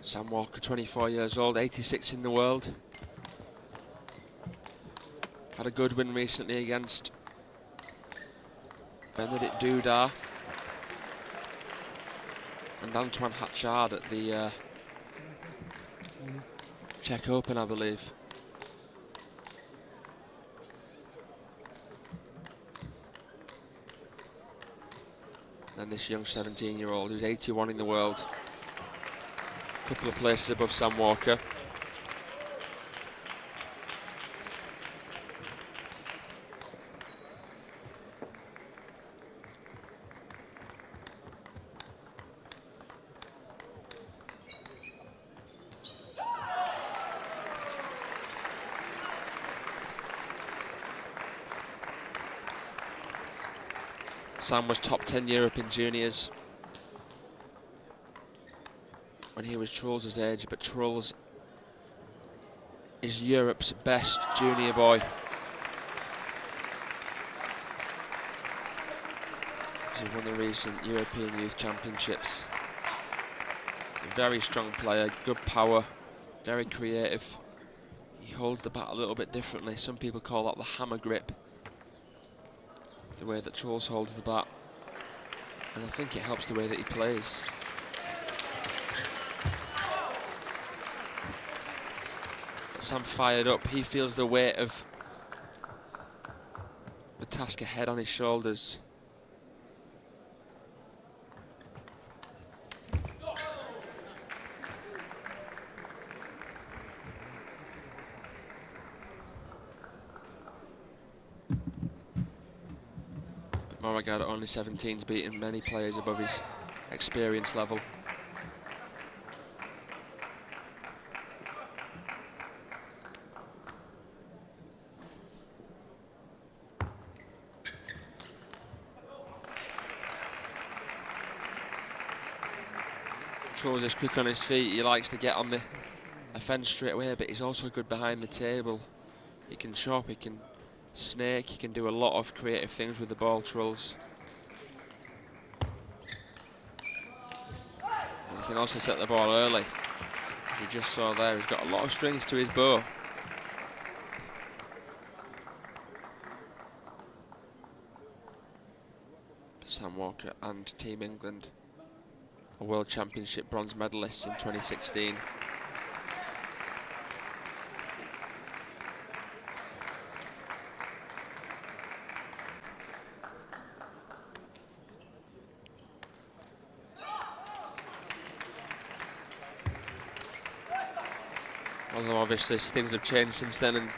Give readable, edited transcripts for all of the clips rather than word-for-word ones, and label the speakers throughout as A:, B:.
A: Sam Walker, 24 years old, 86 in the world. Had a good win recently against Benedict Dudar and Antoine Hatchard at the Czech Open, I believe. And this young 17-year-old who's 81 in the world. A couple of places above Sam Walker. Sam was top 10 Europe in juniors when he was Truls' age, but Truls is Europe's best junior boy. He's won the recent European Youth Championships. A very strong player, good power, very creative. He holds the bat a little bit differently. Some people call that the hammer grip, the way that Truls holds the bat, and I think it helps the way that he plays. But Sam fired up. He feels the weight of the task ahead on his shoulders. Moregard at only 17's beaten many players above his experience level. Truls is quick on his feet. He likes to get on the offence straight away, but he's also good behind the table. He can chop, he can snake, he can do a lot of creative things with the ball, Truls. And he can also set the ball early. As you just saw there, he's got a lot of strings to his bow. Sam Walker and Team England are World Championship bronze medalists in 2016. Although obviously things have changed since then, and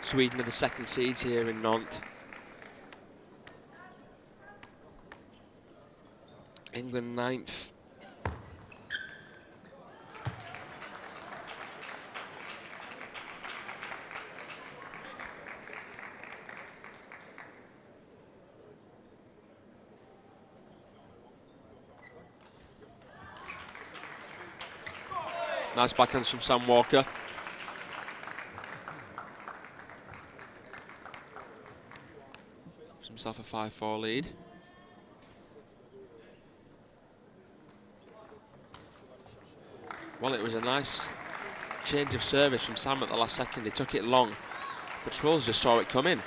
A: Sweden are the second seeds here in Nantes. England 9th. Nice backhands from Sam Walker. Gives himself a 5-4 lead. Well, it was a nice change of service from Sam at the last second. He took it long, but Truls just saw it coming.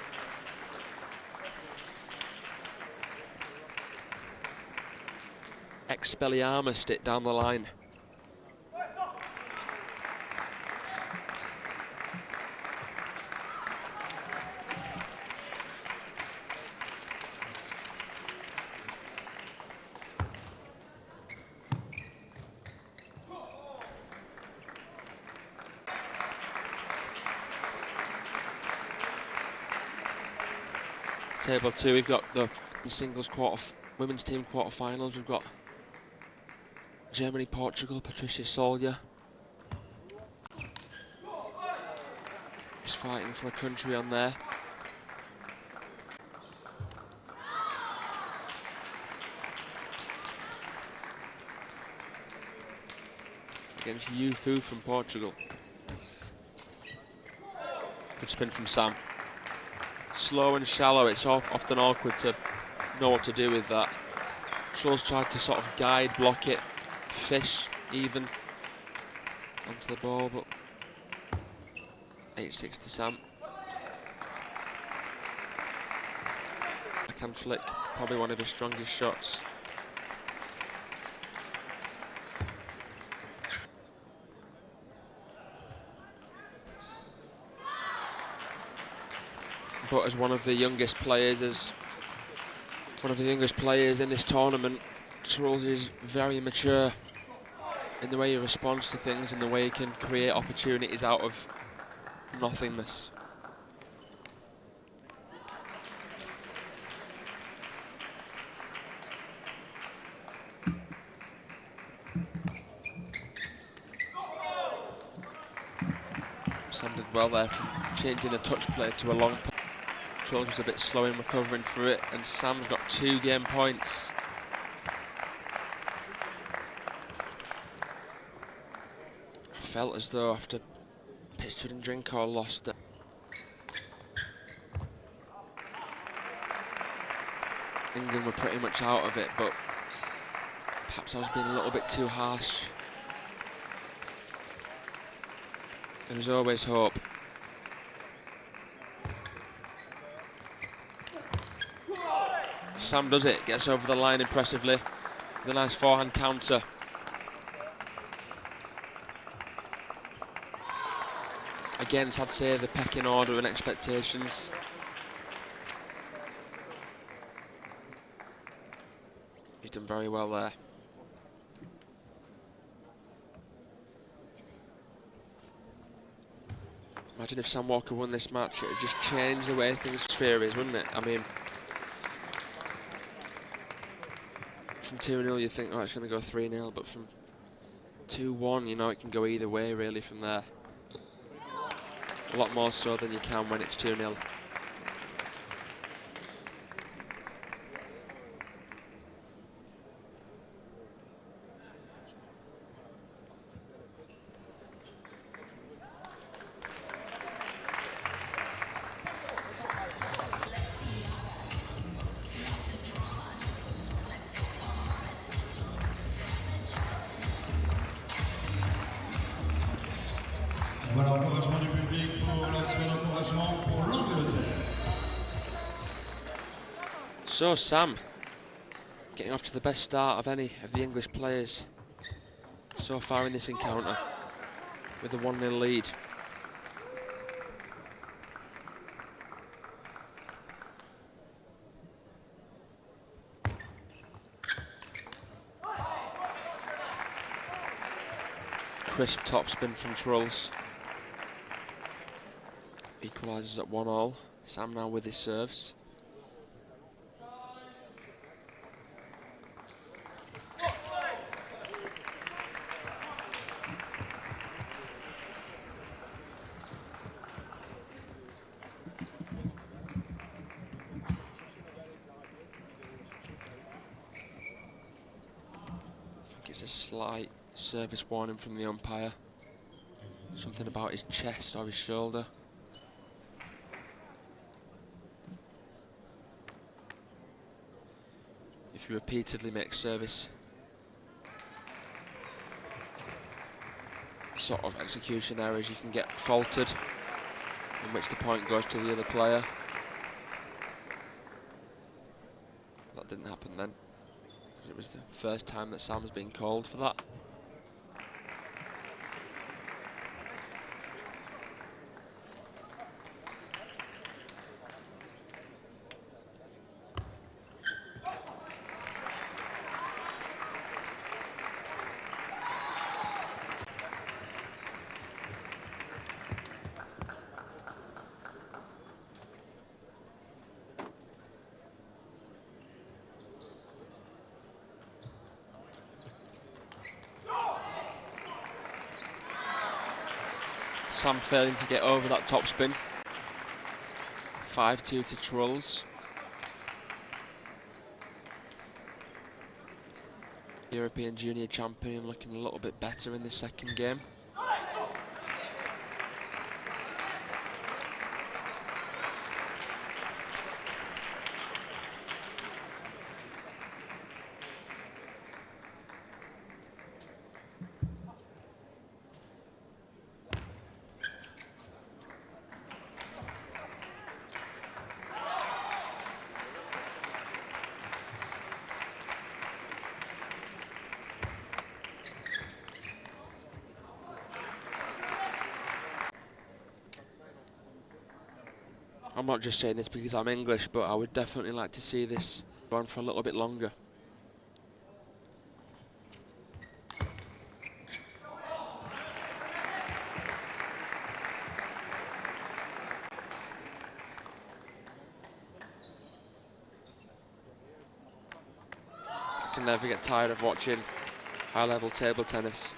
A: Expelliarmus it down the line. Table 2, we've got the singles women's team quarterfinals. We've got Germany, Portugal, Patricia Solja. She's fighting for a country on there. Against Yu Fu from Portugal. Good spin from Sam. Slow and shallow, it's often awkward to know what to do with that. Truls tried to sort of guide, block it, fish even. onto the ball, but 8-6 to Sam. Backhand flick, probably one of his strongest shots. But as one of the youngest players, in this tournament, Truls is very mature in the way he responds to things and the way he can create opportunities out of nothingness. Sam did well there from changing the touch play to a long pass. Truls was a bit slow in recovering for it, and Sam's got 2 game points. I felt as though after Pitchford and Drinkall lost that England were pretty much out of it, but perhaps I was being a little bit too harsh. There was always hope. Sam does it, gets over the line impressively with a nice forehand counter. Again, it's, I'd say, the pecking order and expectations. He's done very well there. Imagine if Sam Walker won this match, it would just change the way things sphere is, wouldn't it? I mean, from 2-0 you think, oh, it's going to go 3-0, but from 2-1, you know, it can go either way really from there. A lot more so than you can when it's 2-0.
B: Voilà, encouragement du public pour la semaine d'encouragement pour l'Angleterre.
A: So Sam, getting off to the best start of any of the English players so far in this encounter, with a 1-0 lead. Crisp topspin from Truls. Equalises at 1-1. Sam now with his serves. I think it's a slight service warning from the umpire. Something about his chest or his shoulder. If you repeatedly make service sort of execution errors, you can get faulted, in which the point goes to the other player. That didn't happen then, because it was the first time that Sam's been called for that. Sam failing to get over that topspin. 5-2 to Truls. European Junior Champion looking a little bit better in the second game. I'm not just saying this because I'm English, but I would definitely like to see this go on for a little bit longer. I can never get tired of watching high-level table tennis.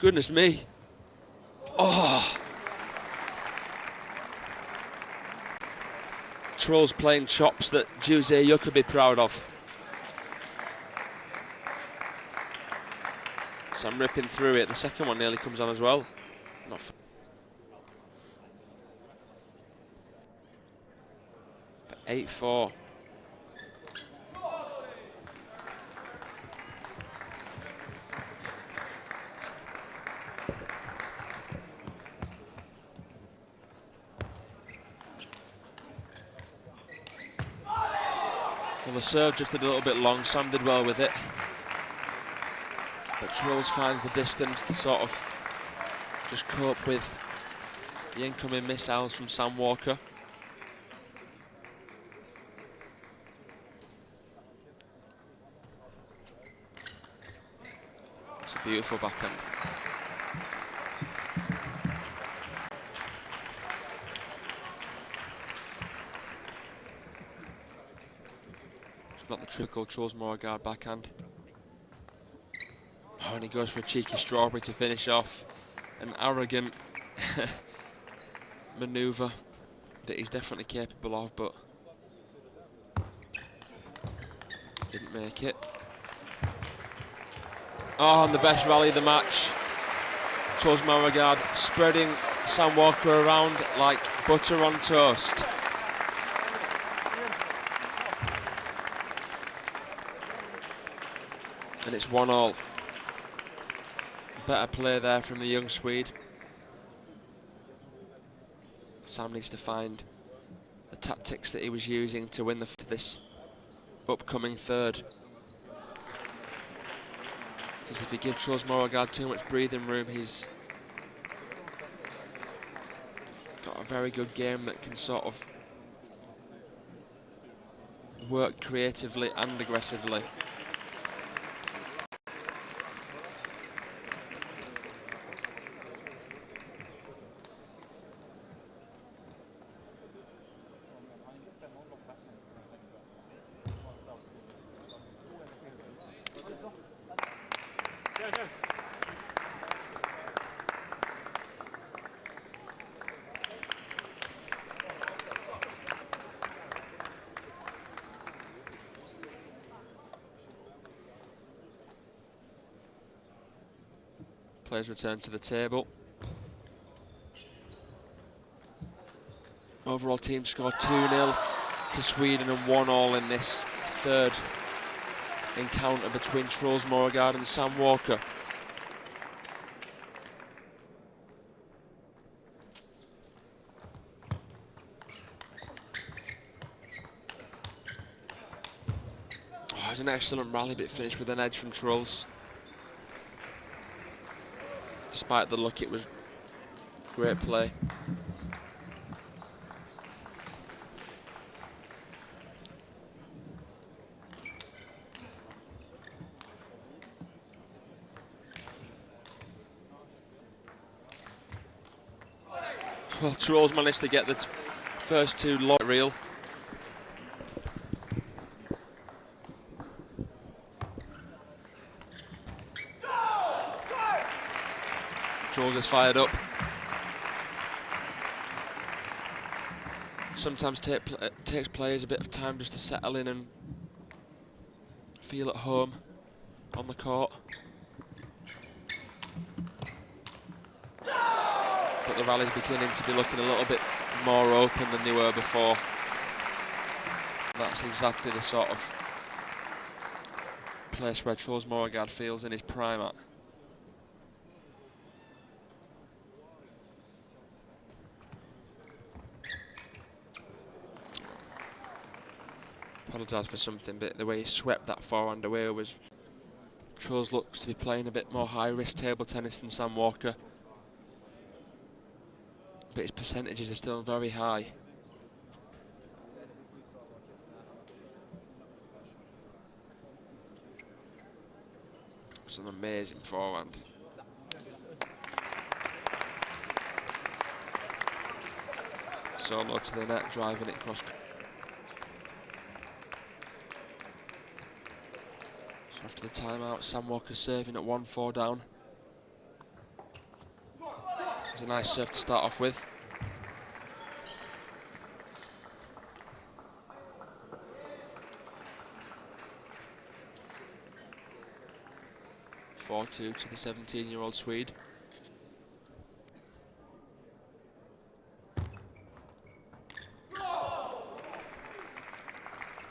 A: Goodness me. Oh! Truls playing chops that Jose could be proud of. So I'm ripping through it. The second one nearly comes on as well. Not 8-4. Well, the serve drifted a little bit long. Sam did well with it. But Truls finds the distance to sort of just cope with the incoming missiles from Sam Walker. It's a beautiful backhand. It's not the typical Truls Moregard backhand. Oh, and he goes for a cheeky strawberry to finish off. An arrogant manoeuvre that he's definitely capable of, but didn't make it. Oh, and the best rally of the match. Truls Moregard spreading Sam Walker around like butter on toast. And it's 1-1. Better play there from the young Swede. Sam needs to find the tactics that he was using to win this upcoming third. Because if you give Truls Moregard too much breathing room, he's got a very good game that can sort of work creatively and aggressively. Players return to the table. Overall team score 2-0 to Sweden and 1-1 in this third encounter between Truls Moregard and Sam Walker. Oh, it was an excellent rally, but finished with an edge from Truls. Despite the look, it was great play. Well, Truls managed to get the first two reel. Truls is fired up. Sometimes takes players a bit of time just to settle in and feel at home on the court. But the rally's beginning to be looking a little bit more open than they were before. That's exactly the sort of place where Truls Moregard feels in his prime at. Apologise for something, but the way he swept that forehand away was... Truls looks to be playing a bit more high-risk table tennis than Sam Walker. but his percentages are still very high. It's an amazing forehand. Solo to the net, driving it across. So after the timeout, Sam Walker serving at 1-4 down. It was a nice serve to start off with. (4-2) to the 17-year-old Swede.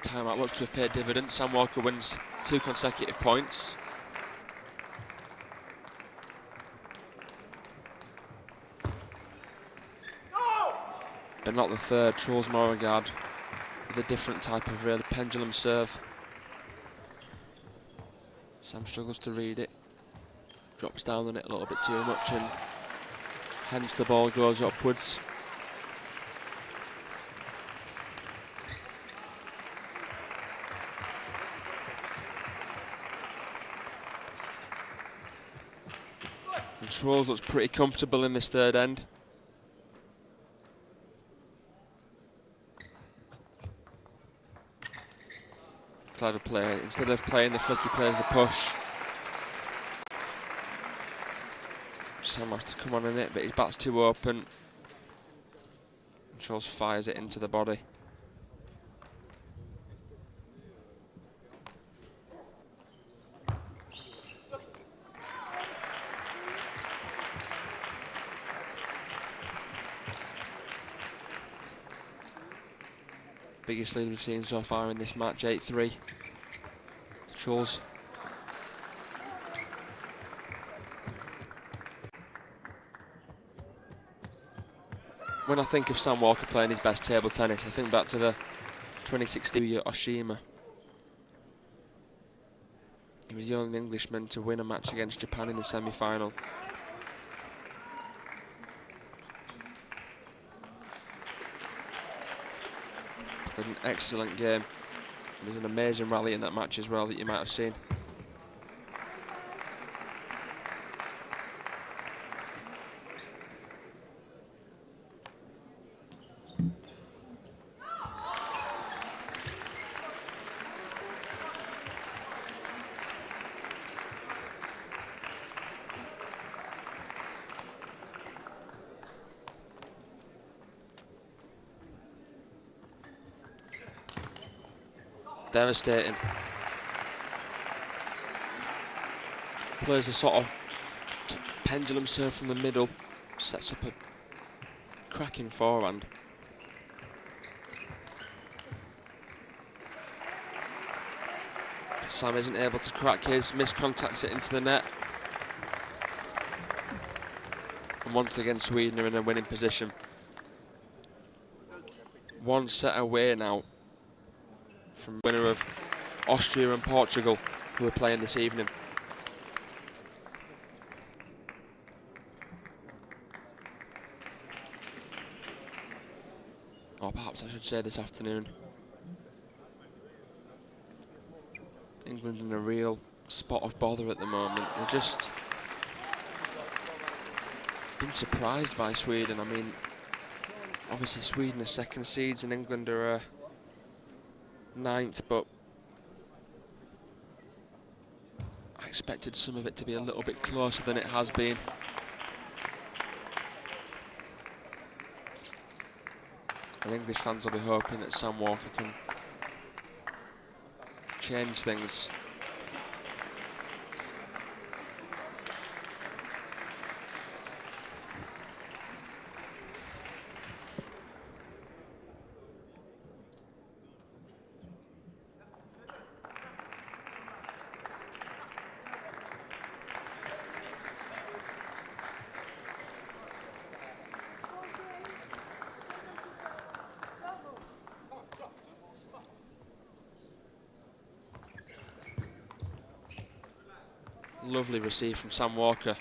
A: Timeout looks to have paid dividends. Sam Walker wins 2 consecutive points. But not the third. Truls Moregard with a different type of really pendulum serve. Sam struggles to read it. Drops down on it a little bit too much, and hence the ball goes upwards. And Truls looks pretty comfortable in this third end. Clever play. Instead of playing the flick, he plays the push. Sam has to come on in it, but his bat's too open. And Truls fires it into the body. Biggest lead we've seen so far in this match, 8-3. Truls. When I think of Sam Walker playing his best table tennis, I think back to the 2016 at Oshima. He was the only Englishman to win a match against Japan in the semi-final. Played an excellent game. There's an amazing rally in that match as well that you might have seen. Devastating. Plays a sort of pendulum serve from the middle, sets up a cracking forehand. Sam isn't able to crack his, miscontacts it into the net. And once again Sweden are in a winning position. One set away now from winner of Austria and Portugal, who are playing this evening. Or perhaps I should say this afternoon. England in a real spot of bother at the moment. They're just been surprised by Sweden. I mean, obviously Sweden are second seeds and England are ninth, but I expected some of it to be a little bit closer than it has been. And English fans will be hoping that Sam Walker can change things. Lovely receive from Sam Walker.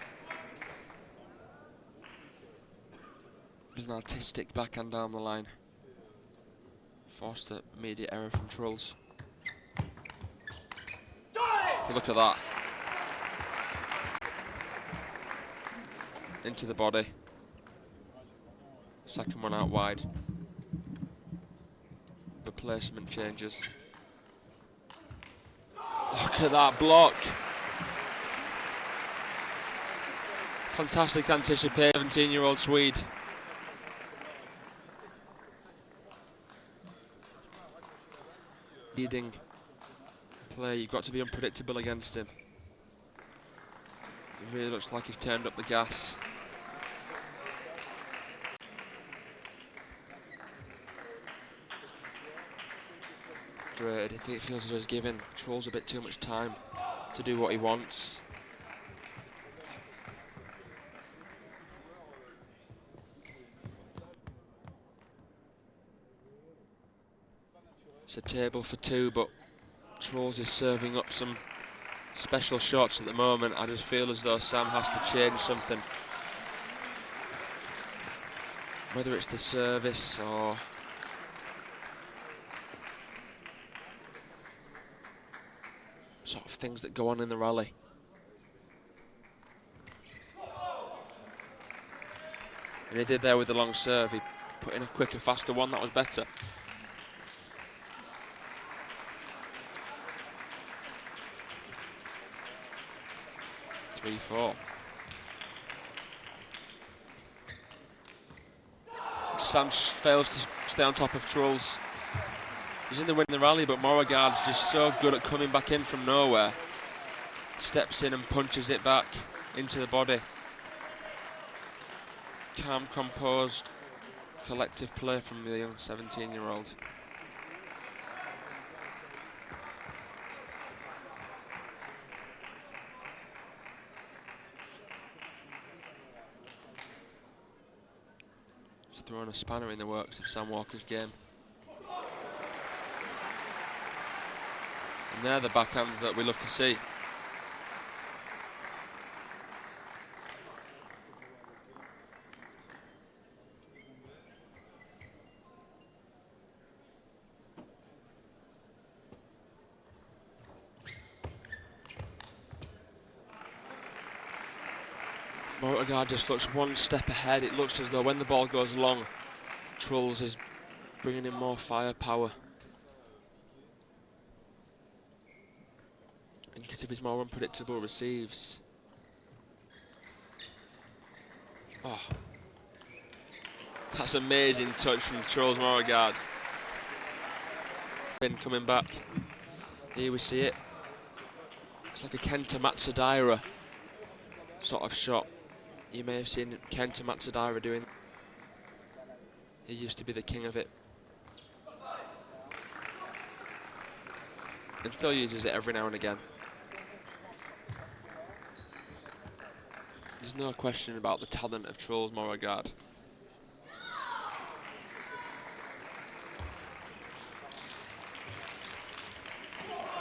A: He's now artistic backhand down the line. Forced the immediate error from Truls. But look at that. Into the body. Second one out wide. The placement changes. Look at that block. Fantastic anticipation, 17-year-old Swede. Leading play, you've got to be unpredictable against him. It really looks like he's turned up the gas. If it feels as though he's giving Truls a bit too much time to do what he wants. It's a table for two, but Truls is serving up some special shots at the moment. I just feel as though Sam has to change something. Whether it's the service or sort of things that go on in the rally. And he did there with the long serve. He put in a quicker, faster one. That was better. Three, four. Sam fails to stay on top of Truls. He's in the win the rally, but Moregard's just so good at coming back in from nowhere. Steps in and punches it back into the body. Calm, composed, collective play from the young 17-year-old. Just throwing a spanner in the works of Sam Walker's game. And they're the backhands that we love to see. Moregard just looks one step ahead. It looks as though when the ball goes long, Truls is bringing in more firepower. And because of his more unpredictable receives. Oh, that's amazing touch from Truls Moregard. Been coming back. Here we see it. It's like a Kenta Matsudaira sort of shot. You may have seen Kenta Matsudaira doing. He used to be the king of it. And still uses it every now and again. There's no question about the talent of Truls Moregard.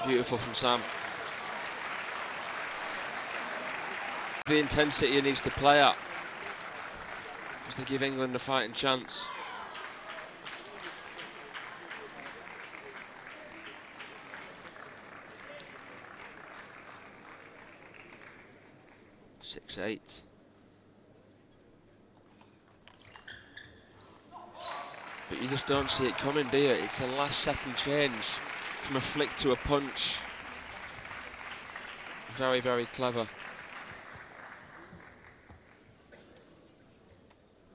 A: Beautiful from Sam. The intensity he needs to play at just to give England a fighting chance. Six, 8. But you just don't see it coming, do you? It's a last second change from a flick to a punch. Very, very clever.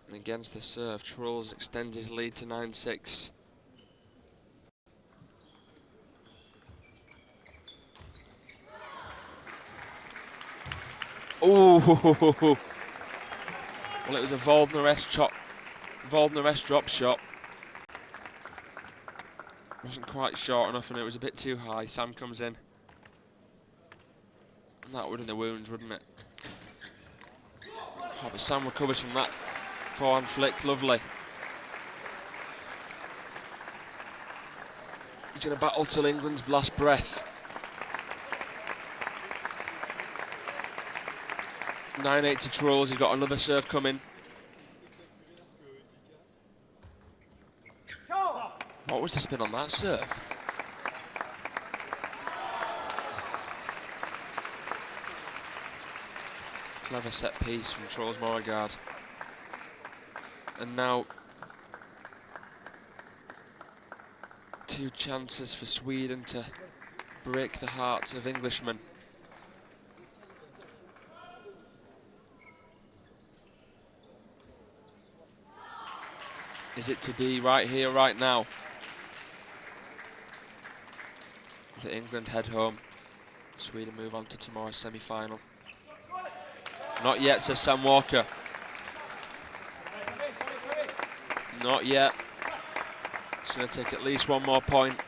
A: And against the serve, Truls extends his lead to 9-6. Oh, well, it was a Voldner-esque drop shot. Wasn't quite short enough, and it was a bit too high. Sam comes in, and that would in the wounds, wouldn't it? Oh, but Sam recovers from that forehand flick, lovely. He's going to battle till England's last breath. 9-8 to Truls. He's got another serve coming. was the spin on that serve? Clever set piece from Truls Moregard. And now 2 chances for Sweden to break the hearts of Englishmen. Is it to be right here, right now? That England head home. Sweden move on to tomorrow's semi-final. Not yet, says Sam Walker. Not yet. It's going to take at least 1 more point.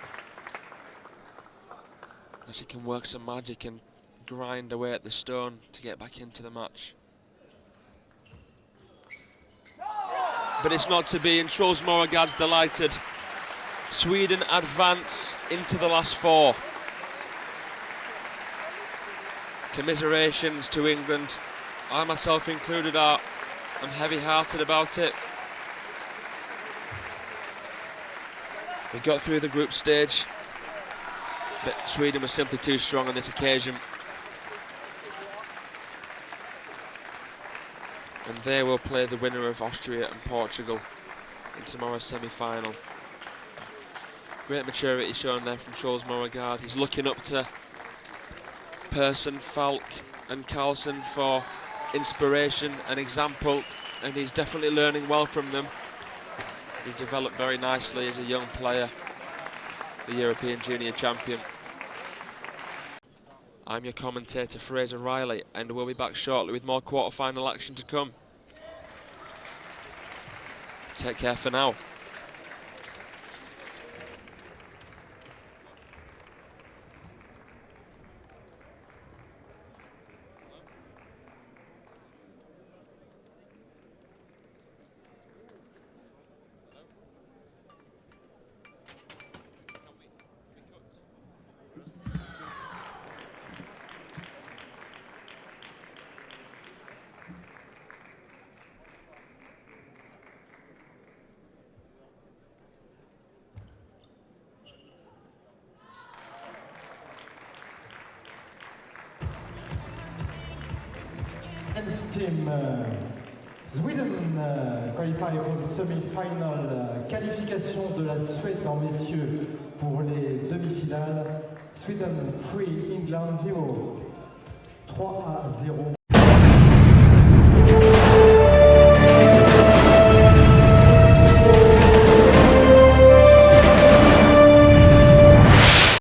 A: As he can work some magic and grind away at the stone to get back into the match. But it's not to be, and Truls Moregard's delighted. Sweden advance into the last 4. Commiserations to England. I myself included I'm heavy-hearted about it. We got through the group stage, but Sweden was simply too strong on this occasion. And they will play the winner of Austria and Portugal in tomorrow's semi-final. Great maturity shown there from Truls Moregard. He's looking up to Persson, Falk and Carlsen for inspiration and example, and he's definitely learning well from them. He's developed very nicely as a young player, the European Junior Champion. I'm your commentator, Fraser Riley, and we'll be back shortly with more quarter-final action to come. Take care for now.
C: Team Sweden qualify for the semi-final. Qualification de la Suède en messieurs pour les demi-finales. Sweden 3, England 0. 3-0.